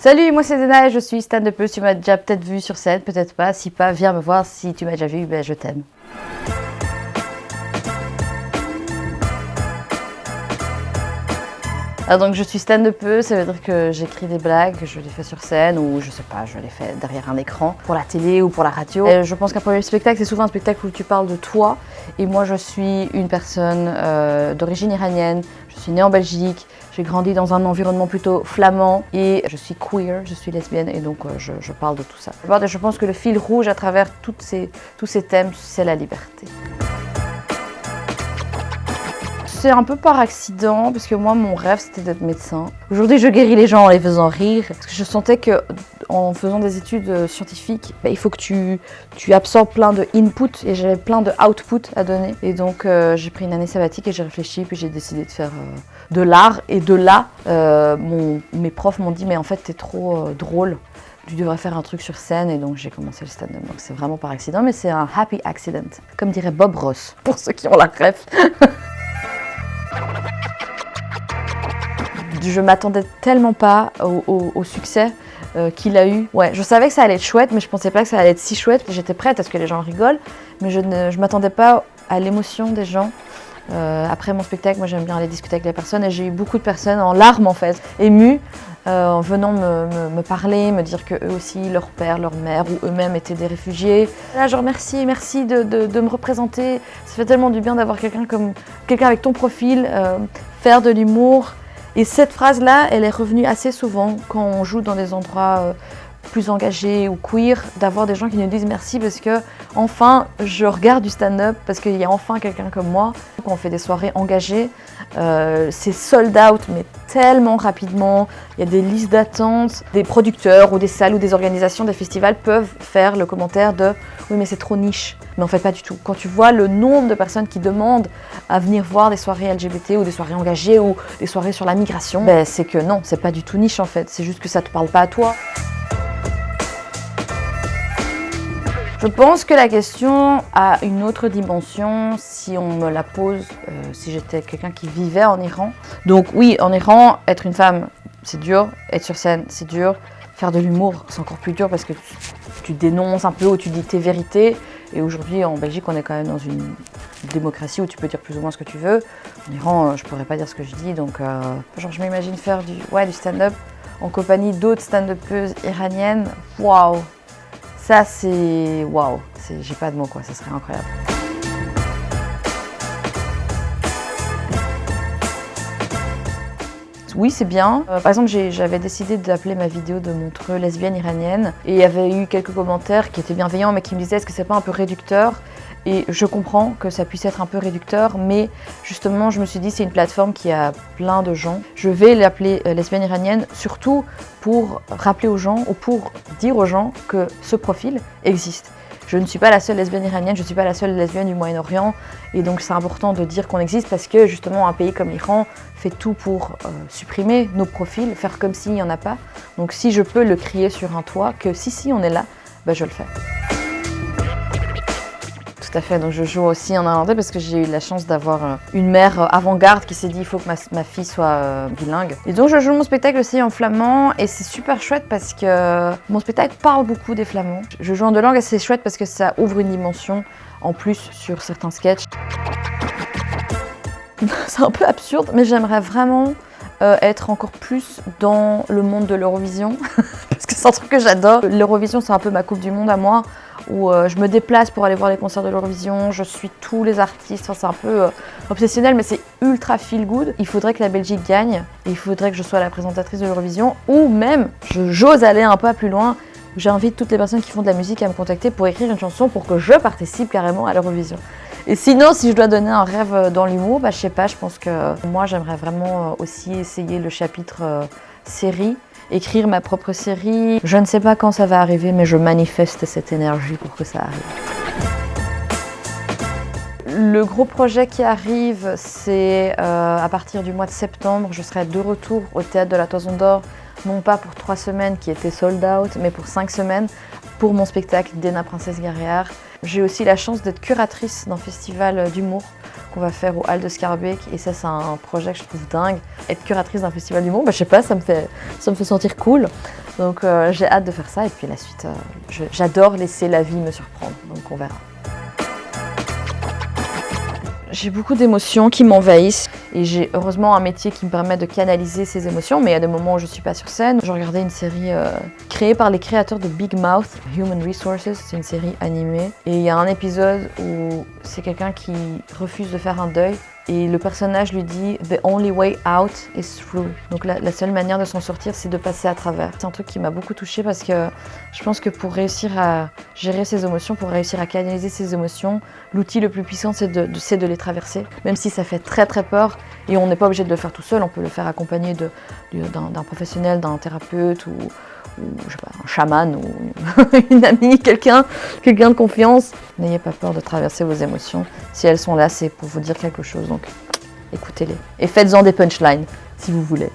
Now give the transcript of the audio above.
Salut, moi c'est Zena et je suis stand-upeuse. Tu m'as déjà peut-être vu sur scène, peut-être pas. Si pas, viens me voir. Si tu m'as déjà vu, ben je t'aime. Alors donc je suis stand-upeuse, ça veut dire que j'écris des blagues, je les fais sur scène ou je sais pas, je les fais derrière un écran pour la télé ou pour la radio. Et je pense qu'un premier spectacle, c'est souvent un spectacle où tu parles de toi. Et moi je suis une personne d'origine iranienne, je suis née en Belgique, j'ai grandi dans un environnement plutôt flamand et je suis queer, je suis lesbienne et donc je parle de tout ça. Je pense que le fil rouge à travers tous ces thèmes, c'est la liberté. C'est un peu par accident, parce que moi, mon rêve, c'était d'être médecin. Aujourd'hui, je guéris les gens en les faisant rire. Parce que je sentais qu'en faisant des études scientifiques, il faut que tu absorbes plein de input et j'avais plein de output à donner. Et donc, j'ai pris une année sabbatique et j'ai réfléchi, puis j'ai décidé de faire de l'art. Et de là, mes profs m'ont dit, mais en fait, t'es trop drôle. Tu devrais faire un truc sur scène et donc j'ai commencé le stand-up. Donc c'est vraiment par accident, mais c'est un happy accident. Comme dirait Bob Ross, pour ceux qui ont la ref. Je m'attendais tellement pas au succès qu'il a eu. Ouais, je savais que ça allait être chouette, mais je pensais pas que ça allait être si chouette. J'étais prête à ce que les gens rigolent, mais je m'attendais pas à l'émotion des gens. Après mon spectacle, moi j'aime bien aller discuter avec les personnes et j'ai eu beaucoup de personnes en larmes en fait, émues, en venant me parler, me dire que eux aussi, leur père, leur mère ou eux-mêmes étaient des réfugiés. Là, genre merci de me représenter. Ça fait tellement du bien d'avoir quelqu'un avec ton profil, faire de l'humour. Et cette phrase-là, elle est revenue assez souvent quand on joue dans des endroits plus engagés ou queer, d'avoir des gens qui nous disent merci parce que enfin je regarde du stand-up, parce qu'il y a enfin quelqu'un comme moi. Quand on fait des soirées engagées, c'est sold out mais tellement rapidement. Il y a des listes d'attente, des producteurs ou des salles ou des organisations, des festivals peuvent faire le commentaire de oui mais c'est trop niche. Mais en fait pas du tout. Quand tu vois le nombre de personnes qui demandent à venir voir des soirées LGBT ou des soirées engagées ou des soirées sur la migration, c'est que non, c'est pas du tout niche en fait, c'est juste que ça te parle pas à toi. Je pense que la question a une autre dimension si on me la pose, si j'étais quelqu'un qui vivait en Iran. Donc oui, en Iran, être une femme, c'est dur, être sur scène, c'est dur, faire de l'humour, c'est encore plus dur parce que tu dénonces un peu ou tu dis tes vérités. Et aujourd'hui, en Belgique, on est quand même dans une démocratie où tu peux dire plus ou moins ce que tu veux. En Iran, je pourrais pas dire ce que je dis, donc genre je m'imagine faire du stand-up en compagnie d'autres stand-upeuses iraniennes. Waouh! Ça, c'est waouh, j'ai pas de mots quoi, ça serait incroyable. Oui, c'est bien. Par exemple, j'avais décidé d'appeler ma vidéo de Montreux lesbienne iranienne et il y avait eu quelques commentaires qui étaient bienveillants mais qui me disaient est-ce que c'est pas un peu réducteur ? Et je comprends que ça puisse être un peu réducteur, mais justement, je me suis dit c'est une plateforme qui a plein de gens. Je vais l'appeler lesbienne iranienne surtout pour rappeler aux gens ou pour dire aux gens que ce profil existe. Je ne suis pas la seule lesbienne iranienne, je ne suis pas la seule lesbienne du Moyen-Orient et donc c'est important de dire qu'on existe parce que justement un pays comme l'Iran fait tout pour supprimer nos profils, faire comme s'il n'y en a pas. Donc si je peux le crier sur un toit que si on est là, je le fais. Tout à fait, donc je joue aussi en irlandais parce que j'ai eu la chance d'avoir une mère avant-garde qui s'est dit il faut que ma fille soit bilingue. Et donc je joue mon spectacle aussi en flamand et c'est super chouette parce que mon spectacle parle beaucoup des flamands. Je joue en deux langues et c'est chouette parce que ça ouvre une dimension en plus sur certains sketchs. C'est un peu absurde mais j'aimerais vraiment être encore plus dans le monde de l'Eurovision parce que c'est un truc que j'adore. L'Eurovision c'est un peu ma coupe du monde à moi où je me déplace pour aller voir les concerts de l'Eurovision, je suis tous les artistes, c'est un peu obsessionnel mais c'est ultra feel good. Il faudrait que la Belgique gagne et il faudrait que je sois la présentatrice de l'Eurovision ou même j'ose aller un peu plus loin. J'invite toutes les personnes qui font de la musique à me contacter pour écrire une chanson pour que je participe carrément à l'Eurovision. Et sinon, si je dois donner un rêve dans l'humour, je sais pas, je pense que moi j'aimerais vraiment aussi essayer le chapitre série, écrire ma propre série. Je ne sais pas quand ça va arriver, mais je manifeste cette énergie pour que ça arrive. Le gros projet qui arrive, c'est à partir du mois de septembre, je serai de retour au Théâtre de la Toison d'Or, non pas pour 3 semaines qui étaient sold out, mais pour 5 semaines, pour mon spectacle Dena Princesse Guerrière. J'ai aussi la chance d'être curatrice d'un festival d'humour qu'on va faire au Hall de Schaerbeek et ça c'est un projet que je trouve dingue. Être curatrice d'un festival d'humour, je sais pas, ça me fait sentir cool. Donc j'ai hâte de faire ça et puis la suite, j'adore laisser la vie me surprendre, donc on verra. J'ai beaucoup d'émotions qui m'envahissent et j'ai heureusement un métier qui me permet de canaliser ces émotions, mais il y a des moments où je ne suis pas sur scène. Je regardais une série créée par les créateurs de Big Mouth, Human Resources, c'est une série animée. Et il y a un épisode où c'est quelqu'un qui refuse de faire un deuil et le personnage lui dit « The only way out is through ». Donc la seule manière de s'en sortir, c'est de passer à travers. C'est un truc qui m'a beaucoup touchée parce que je pense que pour réussir à gérer ses émotions, pour réussir à canaliser ses émotions, l'outil le plus puissant, c'est de les traverser. Même si ça fait très très peur et on n'est pas obligé de le faire tout seul, on peut le faire accompagné d'un professionnel, d'un thérapeute ou je sais pas, un chaman ou une amie, quelqu'un de confiance. N'ayez pas peur de traverser vos émotions. Si elles sont là, c'est pour vous dire quelque chose, donc écoutez-les. Et faites-en des punchlines, si vous voulez.